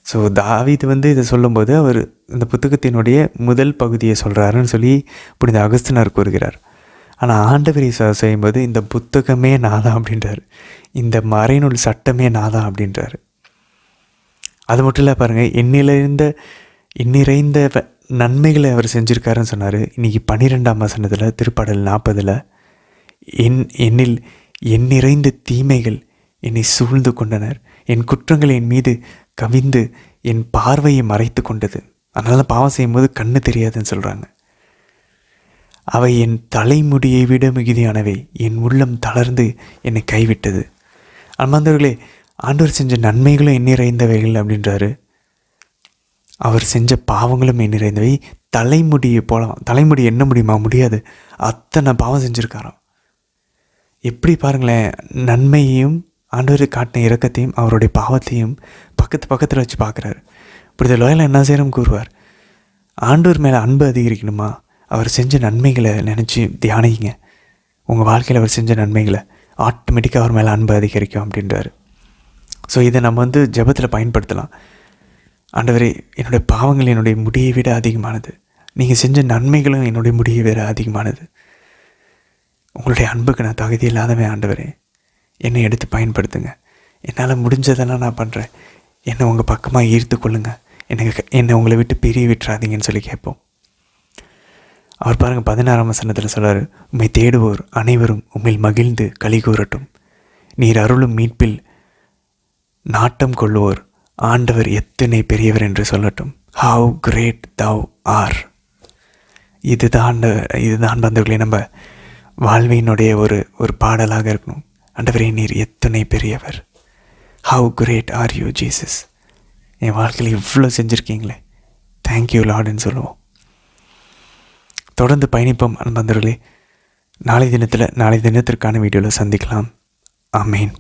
ஸோ தாவீது இதை சொல்லும்போது அவர் இந்த புத்தகத்தினுடைய முதல் பகுதியை சொல்கிறாருன்னு சொல்லி புனித அகஸ்தினார் கூறுகிறார். ஆனால் ஆண்டவர் இயேசு செய்யும்போது இந்த புத்தகமே நாதான் அப்படின்றார், இந்த மறைநூல் சட்டமே நாதான் அப்படின்றார். அது மட்டும் இல்லை பாருங்கள், எண்ணிறைந்த நன்மைகளை அவர் செஞ்சுருக்காருன்னு சொன்னார். இன்றைக்கி 12ஆம் வசனத்தில் திருப்பாடல் 40 என்னில் எண்ணிறைந்த தீமைகள் என்னை சூழ்ந்து கொண்டனர், என் குற்றங்கள் என் மீது கவிந்து என் பார்வையை மறைத்து கொண்டது. அதனால தான் பாவம் செய்யும்போது கண்ணு தெரியாதுன்னு சொல்கிறாங்க. அவை என் தலைமுடியை விட மிகுதியானவை, என் உள்ளம் தளர்ந்து என்னை கைவிட்டது. அன்பார்ந்தவர்களே, ஆண்டவர் செஞ்ச நன்மைகளும் எண்ணிறைந்தவைகள் அப்படின்றாரு, அவர் செஞ்ச பாவங்களும் எண்ணிறைந்தவை. தலைமுடியை போகலாம், தலைமுடி எண்ண முடியுமா? முடியாது, அத்தனை பாவம் செஞ்சுருக்காராம். எப்படி பாருங்களேன், நன்மையையும் ஆண்டவர் காட்டின இரக்கத்தையும் அவருடைய பாவத்தையும் பக்கத்தில் வச்சு பார்க்குறாரு. இப்படி லோயலாக என்ன செய்யணும் கூறுவார், ஆண்டவர் மேலே அன்பு அதிகரிக்கணுமா, அவர் செஞ்ச நன்மைகளை நினச்சி தியானிங்க. உங்கள் வாழ்க்கையில் அவர் செஞ்ச நன்மைகளை ஆட்டோமேட்டிக்காக அவர் மேலே அன்பு அதிகரிக்கும் அப்படின்றாரு. ஸோ இதை நம்ம ஜெபத்தில் பயன்படுத்தலாம். ஆண்டவரே, என்னுடைய பாவங்கள் என்னுடைய முடியை விட அதிகமானது, நீங்கள் செஞ்ச நன்மைகளும் என்னுடைய முடியை விட அதிகமானது. உங்களுடைய அன்புக்கு நான் தகுதி இல்லாதவன் ஆண்டவரே, என்னை எடுத்து பயன்படுத்துங்க. என்னால் முடிஞ்சதெல்லாம் நான் பண்ணுறேன், என்னை உங்கள் பக்கமாக ஈர்த்து கொள்ளுங்கள், என்னை உங்களை விட்டு பிரிய விட்டுறாதீங்கன்னு சொல்லி கேட்போம். அவர் பாருங்கள் 16ஆம் வசனத்தில் சொல்கிறார், உம்மை தேடுவோர் அனைவரும் உம்மில் மகிழ்ந்து களி கூறட்டும், நீர் அருளும் மீட்பில் நாட்டம் கொள்வோர் ஆண்டவர் எத்தனை பெரியவர் என்று சொல்லட்டும். How great thou art. இதுதான் பந்தவர்களே நம்ம வாழ்வினுடைய ஒரு பாடலாக இருக்கணும். ஆண்டவரே, நீர் எத்தனை பெரியவர், how great are you Jesus. என் வாழ்க்கையில் இவ்வளோ செஞ்சுருக்கீங்களே, தேங்க்யூ லார்டுன்னு சொல்லுவோம். தொடர்ந்து பயணிப்போம் அன்பந்தவர்களே. நாளை தினத்திற்கான வீடியோவில் சந்திக்கலாம். ஆமேன்.